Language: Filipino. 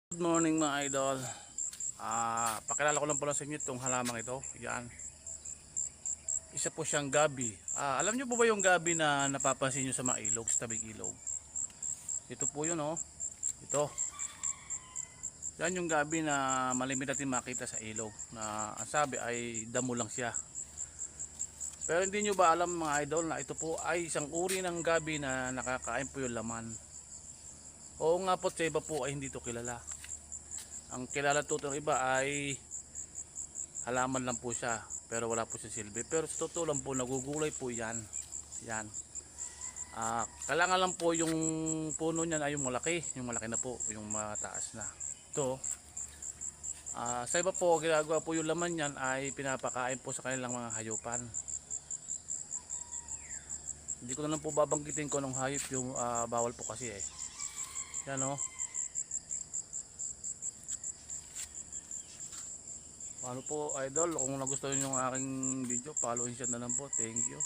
Good morning mga idol. Pakilala ko lang pala sa inyo itong halamang ito. Yan. Isa po siyang gabi. Alam niyo po ba yung gabi na napapansin niyo sa mga ilog, sa tabing ilog? Ito po yun, oh. Ito. Yan yung gabi na malimit natin makita sa ilog. Na ang sabi ay damo lang siya. Pero hindi niyo ba alam mga idol na ito po ay isang uri ng gabi na nakakain po yung laman. Oo nga po, sa iba po ay hindi to kilala. Ang kilala to ng iba ay halaman lang po siya, pero wala po siya silbi. Pero sa totoo lang po, nagugulay po yan. Yan. Kailangan lang po yung puno niyan ay yung malaki na po, yung mataas na. Ito, sa iba po, ginagawa po yung laman niyan ay pinapakain po sa kanilang mga hayupan. Hindi ko na lang po babanggitin ko nung hayop yung bawal po kasi eh. Yan o. Ano po idol, kung nagustuhan nyo yung aking video, followin siya na lang po. Thank you.